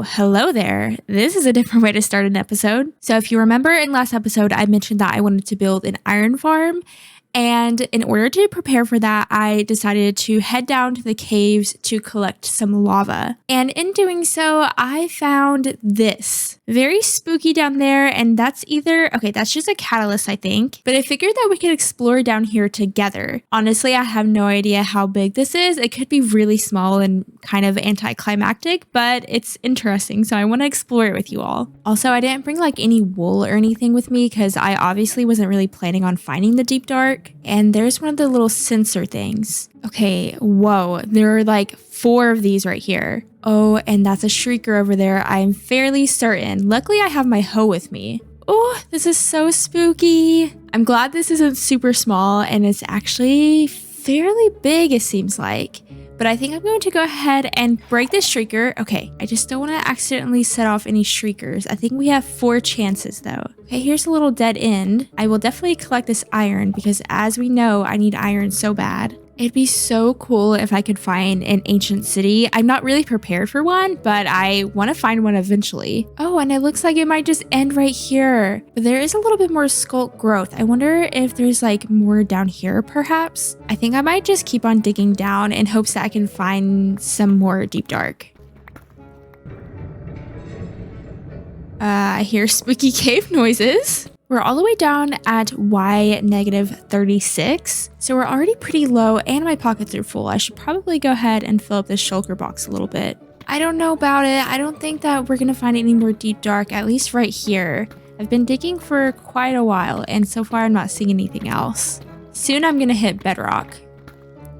Oh, hello there. This is a different way to start an episode. So if you remember in last episode, I mentioned that I wanted to build an iron farm. And in order to prepare for that, I decided to head down to the caves to collect some lava. And in doing so, I found this. Very spooky down there, and that's just a catalyst, I think. But I figured that we could explore down here together. Honestly, I have no idea how big this is. It could be really small and kind of anticlimactic, but it's interesting, so I want to explore it with you all. Also, I didn't bring like any wool or anything with me because I obviously wasn't really planning on finding the deep dark. And there's one of the little sensor things. Okay, whoa, there are like 4 of these right here. Oh, and that's a shrieker over there, I'm fairly certain. Luckily, I have my hoe with me. Oh, this is so spooky. I'm glad this isn't super small and it's actually fairly big, it seems like. But I think I'm going to go ahead and break this shrieker. Okay, I just don't want to accidentally set off any shriekers. I think we have 4 chances though. Okay, here's a little dead end. I will definitely collect this iron because as we know, I need iron so bad. It'd be so cool if I could find an ancient city. I'm not really prepared for one, but I want to find one eventually. Oh, and it looks like it might just end right here. But there is a little bit more sculk growth. I wonder if there's like more down here perhaps. I think I might just keep on digging down in hopes that I can find some more deep dark. I hear spooky cave noises. We're all the way down at Y -36, so we're already pretty low and my pockets are full. I should probably go ahead and fill up this shulker box a little bit. I don't know about it. I don't think that we're gonna find any more deep dark, at least right here. I've been digging for quite a while and so far I'm not seeing anything else. Soon I'm gonna hit bedrock.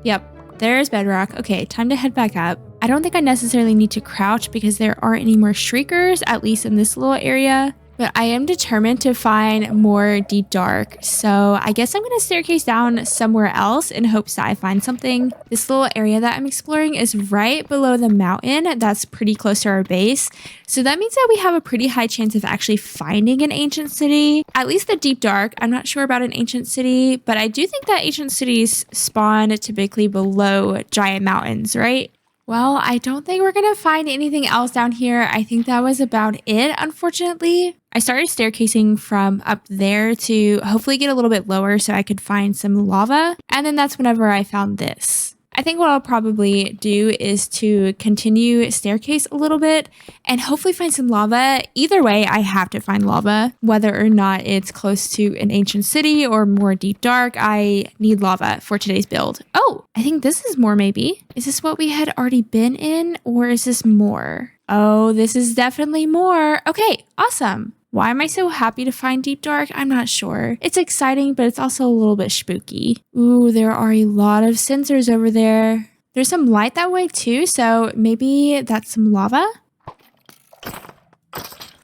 Yep, there's bedrock. Okay, time to head back up. I don't think I necessarily need to crouch because there aren't any more shriekers, at least in this little area. But I am determined to find more deep dark, so I guess I'm going to staircase down somewhere else in hopes that I find something. This little area that I'm exploring is right below the mountain that's pretty close to our base, so that means that we have a pretty high chance of actually finding an ancient city, at least the deep dark. I'm not sure about an ancient city, but I do think that ancient cities spawn typically below giant mountains, right? Well, I don't think we're going to find anything else down here. I think that was about it, unfortunately. I started staircasing from up there to hopefully get a little bit lower so I could find some lava. And then that's whenever I found this. I think what I'll probably do is to continue staircase a little bit and hopefully find some lava. Either way, I have to find lava, whether or not it's close to an ancient city or more deep dark. I need lava for today's build. Oh, I think this is more maybe. Is this what we had already been in or is this more? Oh, this is definitely more. Okay, awesome. Why am I so happy to find deep dark? I'm not sure. It's exciting, but it's also a little bit spooky. Ooh, there are a lot of sensors over there. There's some light that way too, so maybe that's some lava?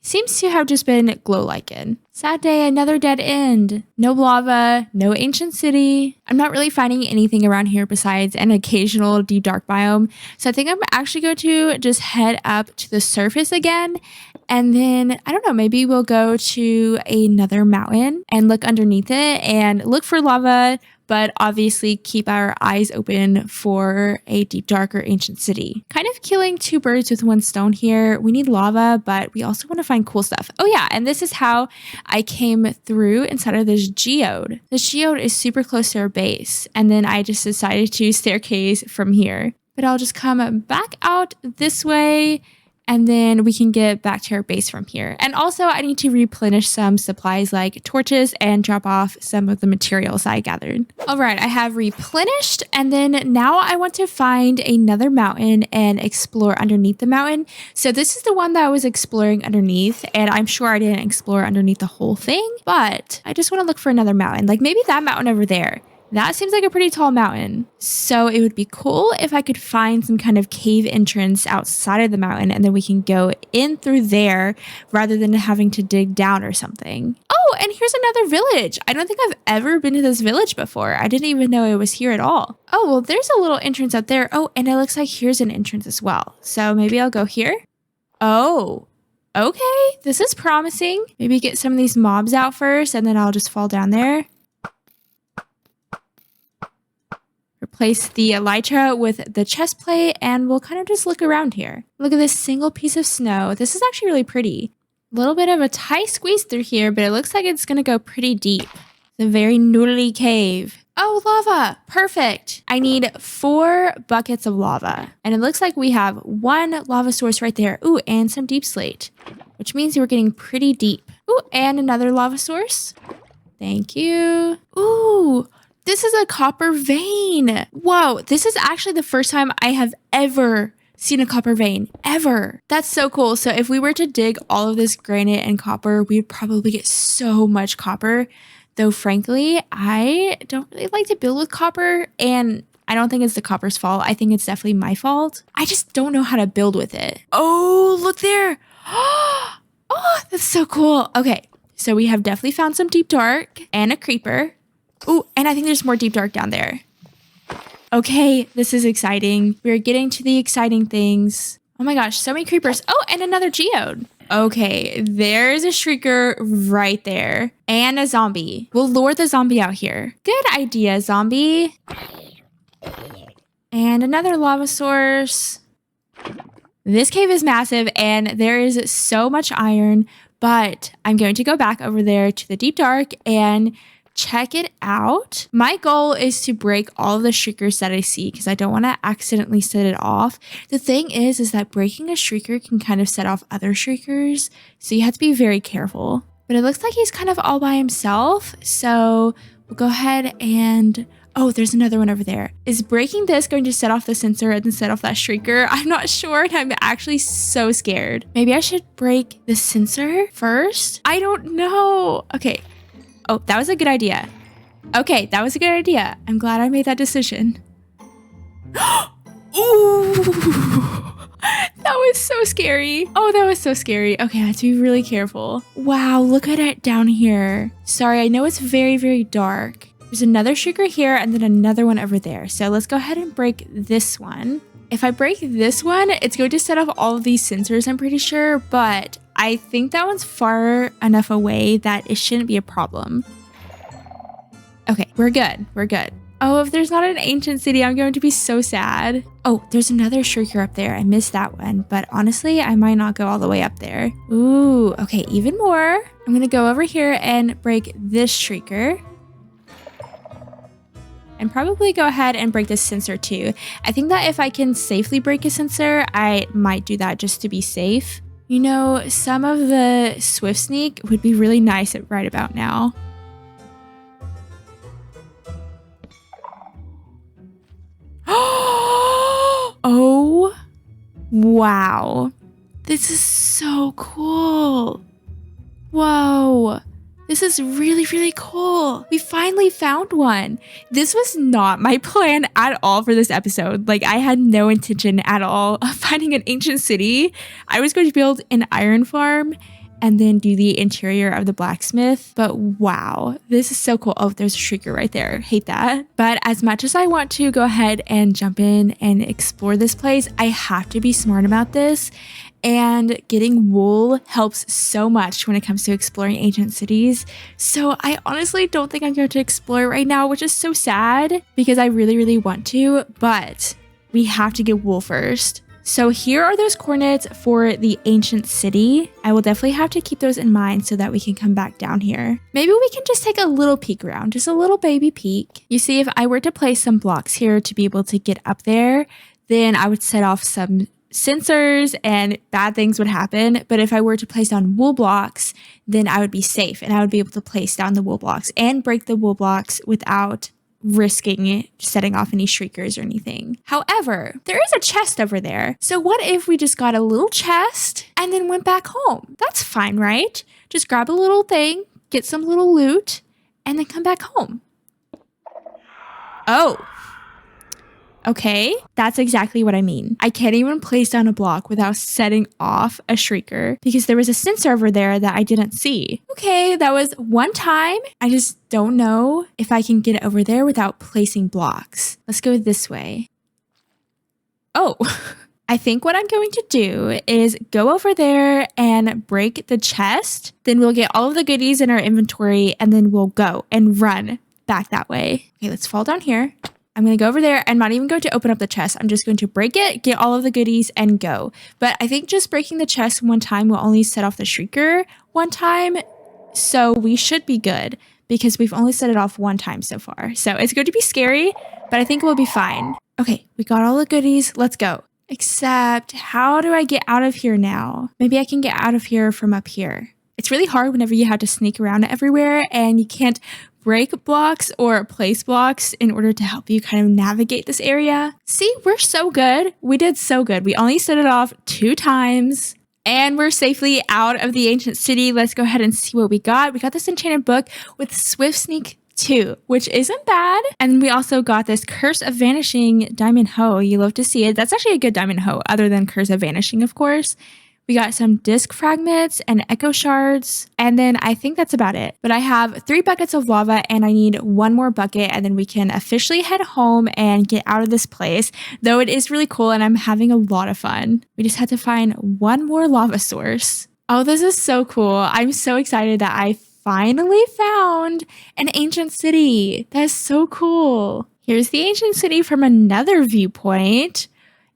Seems to have just been glow-likened. Sad day, another dead end. No lava, no ancient city. I'm not really finding anything around here besides an occasional deep dark biome. So I think I'm actually going to just head up to the surface again. And then, I don't know, maybe we'll go to another mountain and look underneath it and look for lava, but obviously keep our eyes open for a deep dark or ancient city. Kind of killing 2 birds with 1 stone here. We need lava, but we also want to find cool stuff. Oh yeah, and this is how I came through inside of this geode. The geode is super close to our base, and then I just decided to staircase from here. But I'll just come back out this way, and then we can get back to our base from here. And also I need to replenish some supplies like torches and drop off some of the materials I gathered. All right, I have replenished, and then now I want to find another mountain and explore underneath the mountain. So this is the one that I was exploring underneath, and I'm sure I didn't explore underneath the whole thing, but I just want to look for another mountain, like maybe that mountain over there. That seems like a pretty tall mountain. So it would be cool if I could find some kind of cave entrance outside of the mountain and then we can go in through there rather than having to dig down or something. Oh, and here's another village. I don't think I've ever been to this village before. I didn't even know it was here at all. Oh, well, there's a little entrance out there. Oh, and it looks like here's an entrance as well. So maybe I'll go here. Oh, okay. This is promising. Maybe get some of these mobs out first and then I'll just fall down there. place the elytra with the chest plate, and we'll kind of just look around here. Look at this single piece of snow. This is actually really pretty. A little bit of a tight squeeze through here, but it looks like it's going to go pretty deep. It's a very noodly cave. Oh, lava. Perfect. I need 4 buckets of lava. And it looks like we have 1 lava source right there. Ooh, and some deep slate, which means we're getting pretty deep. Ooh, and another lava source. Thank you. Ooh, this is a copper vein. Whoa, this is actually the first time I have ever seen a copper vein, ever. That's so cool. So if we were to dig all of this granite and copper, we'd probably get so much copper. Though frankly, I don't really like to build with copper, and I don't think it's the copper's fault. I think it's definitely my fault. I just don't know how to build with it. Oh, look there. Oh, that's so cool. Okay, so we have definitely found some deep dark and a creeper. Ooh, and I think there's more deep dark down there. Okay, this is exciting. We're getting to the exciting things. Oh my gosh, so many creepers. Oh, and another geode. Okay, there's a shrieker right there. And a zombie. We'll lure the zombie out here. Good idea, zombie. And another lava source. This cave is massive and there is so much iron, but I'm going to go back over there to the deep dark and check it out. My goal is to break all of the shriekers that I see because I don't want to accidentally set it off. The thing is that breaking a shrieker can kind of set off other shriekers, so you have to be very careful. But it looks like he's kind of all by himself, so we'll go ahead and... Oh, there's another one over there. Is breaking this going to set off the sensor and set off that shrieker? I'm not sure, and I'm actually so scared. Maybe I should break the sensor first? I don't know. Okay. Oh, that was a good idea. Okay, that was a good idea. I'm glad I made that decision. Ooh, that was so scary. Oh, that was so scary. Okay, I have to be really careful. Wow, look at it down here. Sorry, I know it's very, very dark. There's another shrieker here and then another one over there. So let's go ahead and break this one. If I break this one, it's going to set off all of these sensors, I'm pretty sure, but I think that one's far enough away that it shouldn't be a problem. Okay, we're good. We're good. Oh, if there's not an ancient city, I'm going to be so sad. Oh, there's another shrieker up there. I missed that one, but honestly, I might not go all the way up there. Ooh, okay, even more. I'm going to go over here and break this shrieker. And probably go ahead and break this sensor too. I think that if I can safely break a sensor, I might do that just to be safe. You know, some of the Swift Sneak would be really nice right about now. Oh, wow. This is so cool. Whoa. This is really, really cool. We finally found one. This was not my plan at all for this episode. Like, I had no intention at all of finding an ancient city. I was going to build an iron farm and then do the interior of the blacksmith. But wow, this is so cool. Oh, there's a shrieker right there. Hate that. But as much as I want to go ahead and jump in and explore this place, I have to be smart about this. And getting wool helps so much when it comes to exploring ancient cities. So I honestly don't think I'm going to explore right now, which is so sad because I really, really want to, but we have to get wool first. So here are those coordinates for the ancient city. I will definitely have to keep those in mind so that we can come back down here. Maybe we can just take a little peek around, just a little baby peek. You see, if I were to place some blocks here to be able to get up there, then I would set off some sensors and bad things would happen. But if I were to place down wool blocks, then I would be safe and I would be able to place down the wool blocks and break the wool blocks without risking setting off any shriekers or anything. However, there is a chest over there. So what if we just got a little chest and then went back home? That's fine, right? Just grab a little thing, get some little loot, and then come back home. Oh. Okay, that's exactly what I mean. I can't even place down a block without setting off a shrieker because there was a sensor over there that I didn't see. Okay, that was one time. I just don't know if I can get over there without placing blocks. Let's go this way. Oh, I think what I'm going to do is go over there and break the chest. Then we'll get all of the goodies in our inventory and then we'll go and run back that way. Okay, let's fall down here. I'm going to go over there. I'm not even going to open up the chest. I'm just going to break it, get all of the goodies, and go. But I think just breaking the chest one time will only set off the Shrieker one time. So we should be good because we've only set it off one time so far. So it's going to be scary, but I think we'll be fine. Okay, we got all the goodies. Let's go. Except, how do I get out of here now? Maybe I can get out of here from up here. It's really hard whenever you have to sneak around everywhere and you can't break blocks or place blocks in order to help you kind of navigate this area. See, we're so good. We did so good. We only set it off 2 times. And we're safely out of the ancient city. Let's go ahead and see what we got. We got this enchanted book with Swift Sneak 2, which isn't bad. And we also got this Curse of Vanishing Diamond Hoe. You love to see it. That's actually a good diamond hoe, other than Curse of Vanishing, of course. We got some disc fragments and echo shards. And then I think that's about it. But I have 3 buckets of lava and I need 1 more bucket. And then we can officially head home and get out of this place. Though it is really cool and I'm having a lot of fun. We just had to find 1 more lava source. Oh, this is so cool. I'm so excited that I finally found an ancient city. That's so cool. Here's the ancient city from another viewpoint.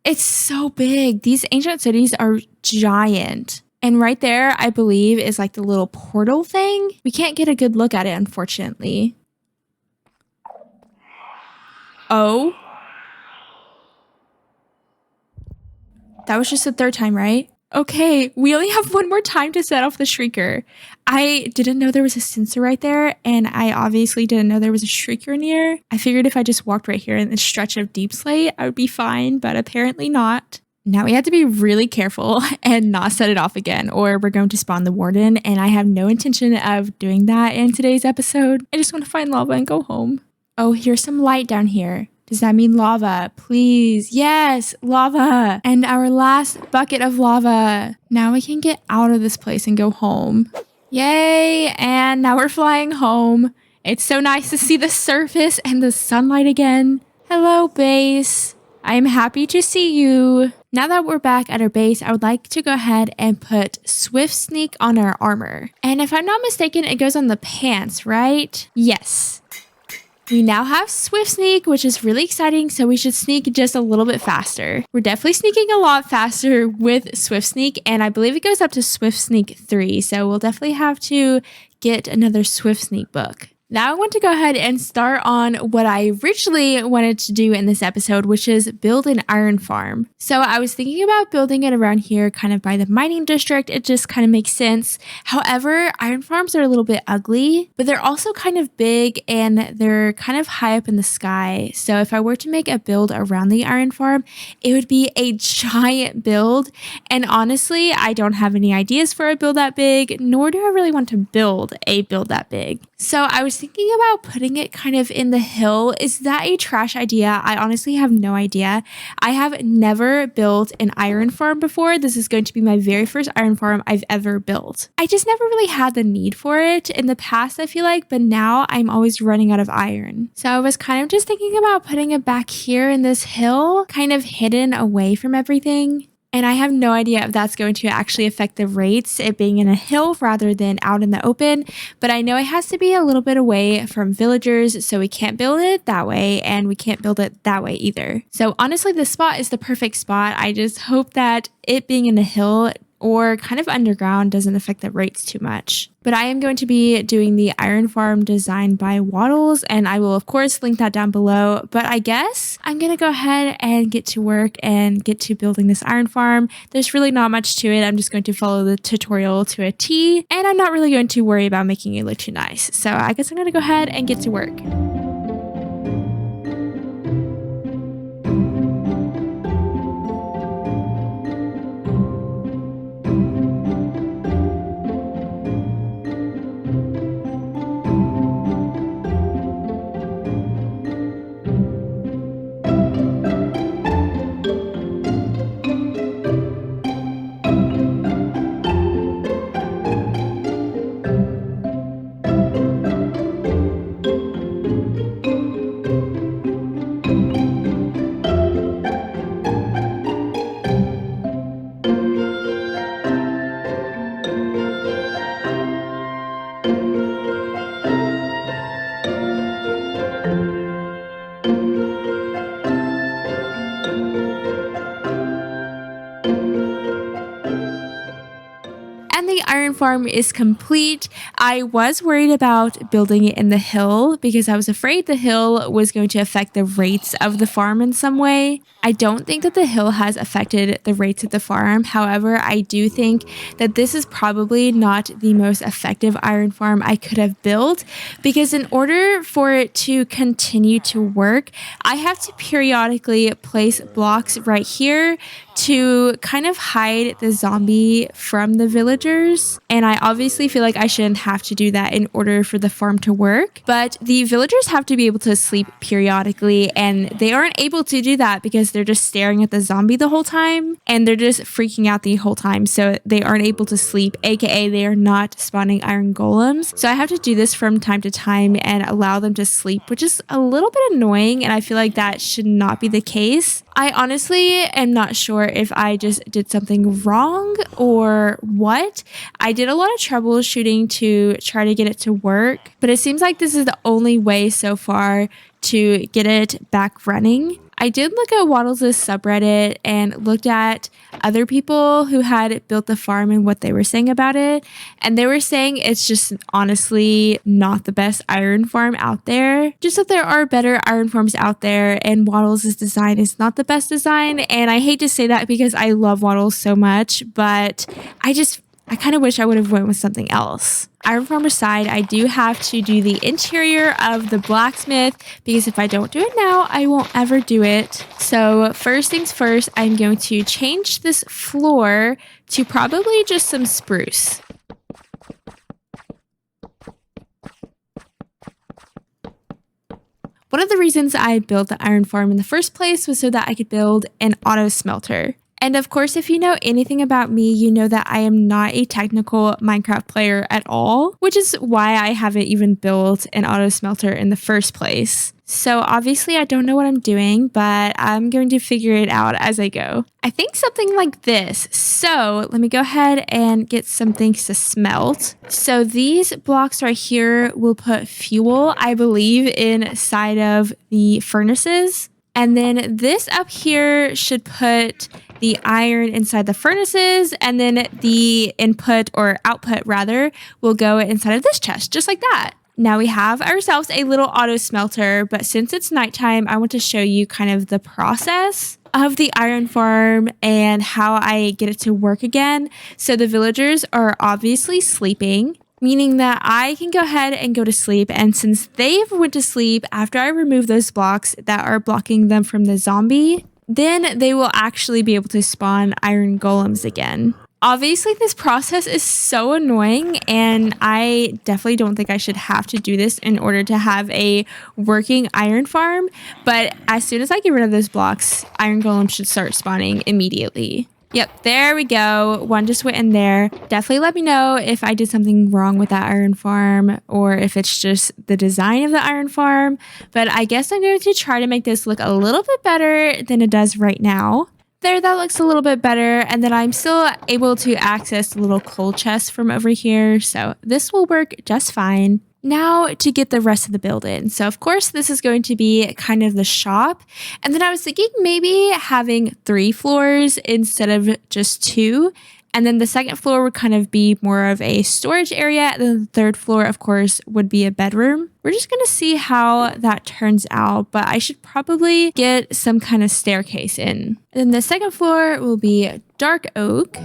It's so big. These ancient cities are giant. And right there, I believe, is like the little portal thing. We can't get a good look at it, unfortunately. Oh. That was just the 3rd time, right? Okay, we only have 1 more time to set off the Shrieker. I didn't know there was a sensor right there, and I obviously didn't know there was a Shrieker near. I figured if I just walked right here in this stretch of deep slate, I would be fine, but apparently not. Now we have to be really careful and not set it off again, or we're going to spawn the warden, and I have no intention of doing that in today's episode. I just want to find lava and go home. Oh, here's some light down here. Does that mean lava? Please. Yes, lava. And our last bucket of lava. Now we can get out of this place and go home. Yay. And now we're flying home. It's so nice to see the surface and the sunlight again. Hello, base. I'm happy to see you. Now that we're back at our base, I would like to go ahead and put Swift Sneak on our armor. And if I'm not mistaken, it goes on the pants, right? Yes. We now have Swift Sneak, which is really exciting, so we should sneak just a little bit faster. We're definitely sneaking a lot faster with Swift Sneak, and I believe it goes up to Swift Sneak 3, so we'll definitely have to get another Swift Sneak book. Now I want to go ahead and start on what I originally wanted to do in this episode, which is build an iron farm. So I was thinking about building it around here, kind of by the mining district. It just kind of makes sense. However, iron farms are a little bit ugly, but they're also kind of big and they're kind of high up in the sky. So if I were to make a build around the iron farm, it would be a giant build. And honestly, I don't have any ideas for a build that big, nor do I really want to build a build that big. So I was thinking about putting it kind of in the hill. Is that a trash idea? I honestly have no idea. I have never built an iron farm before. This is going to be my very first iron farm I've ever built. I just never really had the need for it in the past, I feel like, but now I'm always running out of iron. So I was kind of just thinking about putting it back here in this hill, kind of hidden away from everything. And I have no idea if that's going to actually affect the rates, it being in a hill rather than out in the open. But I know it has to be a little bit away from villagers, so we can't build it that way, and we can't build it that way either. So honestly, this spot is the perfect spot. I just hope that it being in a hill or kind of underground doesn't affect the rates too much. But I am going to be doing the iron farm designed by Waddles, and I will of course link that down below. But I guess I'm gonna go ahead and get to work and get to building this iron farm. There's really not much to it. I'm just going to follow the tutorial to a T, and I'm not really going to worry about making it look too nice. So I guess I'm gonna go ahead and get to work. And the iron farm is complete. I was worried about building it in the hill because I was afraid the hill was going to affect the rates of the farm in some way. I don't think that the hill has affected the rates of the farm. However, I do think that this is probably not the most effective iron farm I could have built, because in order for it to continue to work, I have to periodically place blocks right here to kind of hide the zombie from the villagers. And I obviously feel like I shouldn't have to do that in order for the farm to work. But the villagers have to be able to sleep periodically, and they aren't able to do that because they're just staring at the zombie the whole time and they're just freaking out the whole time. So they aren't able to sleep, aka they are not spawning iron golems. So I have to do this from time to time and allow them to sleep, which is a little bit annoying, and I feel like that should not be the case. I honestly am not sure if I just did something wrong or what. I did a lot of troubleshooting to try to get it to work, but it seems like this is the only way so far to get it back running. I did look at Waddles' subreddit and looked at other people who had built the farm and what they were saying about it. And they were saying it's just honestly not the best iron farm out there. Just that there are better iron farms out there, and Waddles' design is not the best design. And I hate to say that because I love Waddles so much, but I kind of wish I would have went with something else. Iron farm aside, I do have to do the interior of the blacksmith because if I don't do it now, I won't ever do it. So first things first, I'm going to change this floor to probably just some spruce. One of the reasons I built the iron farm in the first place was so that I could build an auto smelter. And of course, if you know anything about me, you know that I am not a technical Minecraft player at all, which is why I haven't even built an auto smelter in the first place. So obviously I don't know what I'm doing, but I'm going to figure it out as I go. I think something like this. So let me go ahead and get some things to smelt. So these blocks right here will put fuel, I believe, inside of the furnaces. And then this up here should put the iron inside the furnaces, and then the input or output rather will go inside of this chest, just like that. Now we have ourselves a little auto smelter, but since it's nighttime, I want to show you kind of the process of the iron farm and how I get it to work again. So the villagers are obviously sleeping, meaning that I can go ahead and go to sleep. And since they've went to sleep after I remove those blocks that are blocking them from the zombie, then they will actually be able to spawn iron golems again. Obviously, this process is so annoying, and I definitely don't think I should have to do this in order to have a working iron farm. But as soon as I get rid of those blocks, iron golems should start spawning immediately. Yep, there we go. One just went in there. Definitely let me know if I did something wrong with that iron farm or if it's just the design of the iron farm. But I guess I'm going to try to make this look a little bit better than it does right now. There, that looks a little bit better. And then I'm still able to access the little coal chest from over here. So this will work just fine. Now to get the rest of the build in. So of course this is going to be kind of the shop. And then I was thinking maybe having 3 floors instead of just 2. And then the second floor would kind of be more of a storage area. And then the third floor, of course, would be a bedroom. We're just going to see how that turns out, but I should probably get some kind of staircase in. And then the second floor will be dark oak.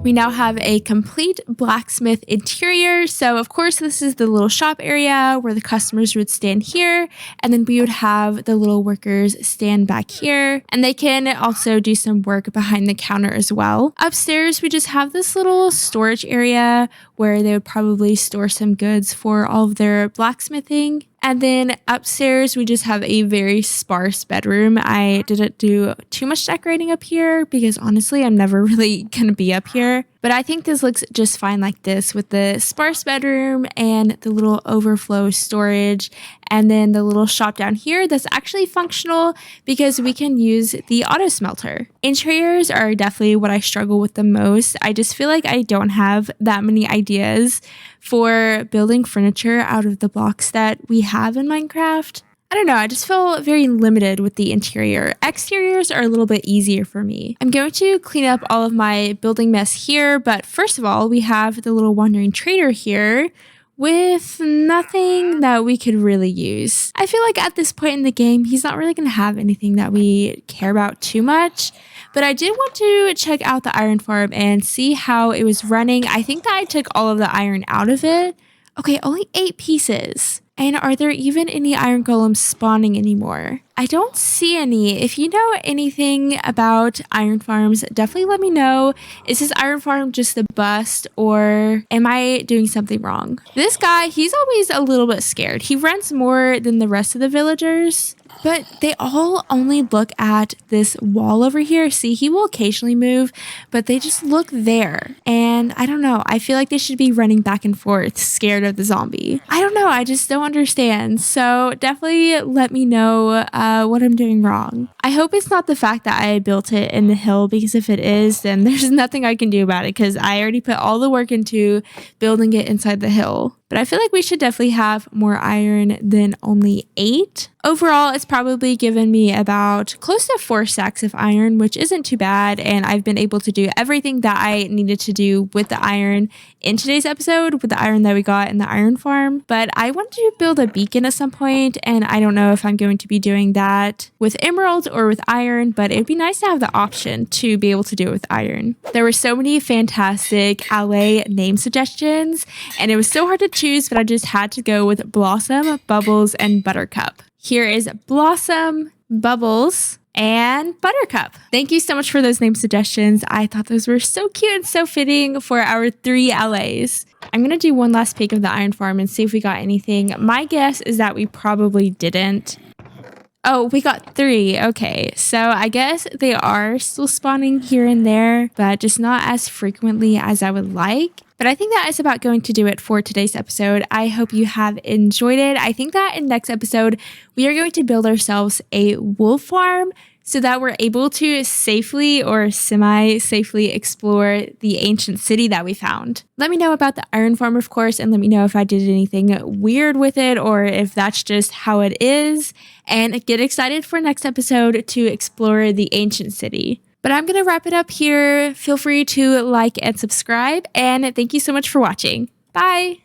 We now have a complete blacksmith interior. So of course, this is the little shop area where the customers would stand here. And then we would have the little workers stand back here. And they can also do some work behind the counter as well. Upstairs, we just have this little storage area where they would probably store some goods for all of their blacksmithing. And then upstairs, we just have a very sparse bedroom. I didn't do too much decorating up here because honestly, I'm never really going to be up here. But I think this looks just fine like this with the sparse bedroom and the little overflow storage. And then the little shop down here that's actually functional because we can use the auto smelter. Interiors are definitely what I struggle with the most. I just feel like I don't have that many ideas for building furniture out of the blocks that we have in Minecraft. I don't know, I just feel very limited with the interior. Exteriors are a little bit easier for me. I'm going to clean up all of my building mess here, but first of all, we have the little wandering trader here with nothing that we could really use. I feel like at this point in the game, he's not really going to have anything that we care about too much. But I did want to check out the iron farm and see how it was running. I think that I took all of the iron out of it. Okay, only 8 pieces. And are there even any iron golems spawning anymore? I don't see any. If you know anything about iron farms, definitely let me know. Is this iron farm just a bust or am I doing something wrong? This guy, he's always a little bit scared. He runs more than the rest of the villagers, but they all only look at this wall over here. See, he will occasionally move, but they just look there. And I don't know. I feel like they should be running back and forth, scared of the zombie. I don't know. I just don't understand. So definitely let me know what I'm doing wrong. I hope it's not the fact that I built it in the hill, because if it is, then there's nothing I can do about it because I already put all the work into building it inside the hill. But I feel like we should definitely have more iron than only 8. Overall, it's probably given me about close to 4 stacks of iron, which isn't too bad. And I've been able to do everything that I needed to do with the iron in today's episode with the iron that we got in the iron farm. But I wanted to build a beacon at some point, and I don't know if I'm going to be doing that with emerald or with iron, but it'd be nice to have the option to be able to do it with iron. There were so many fantastic LA name suggestions, and it was so hard to choose, but I just had to go with Blossom, Bubbles, and Buttercup. Here is Blossom, Bubbles, and Buttercup. Thank you so much for those name suggestions. I thought those were so cute and so fitting for our 3 LAs. I'm going to do one last peek of the iron farm and see if we got anything. My guess is that we probably didn't. Oh, we got 3. Okay, so I guess they are still spawning here and there, but just not as frequently as I would like. But I think that is about going to do it for today's episode. I hope you have enjoyed it. I think that in next episode, we are going to build ourselves a wool farm so that we're able to safely or semi-safely explore the ancient city that we found. Let me know about the iron farm, of course, and let me know if I did anything weird with it or if that's just how it is. And get excited for next episode to explore the ancient city. But I'm going to wrap it up here. Feel free to like and subscribe. And thank you so much for watching. Bye.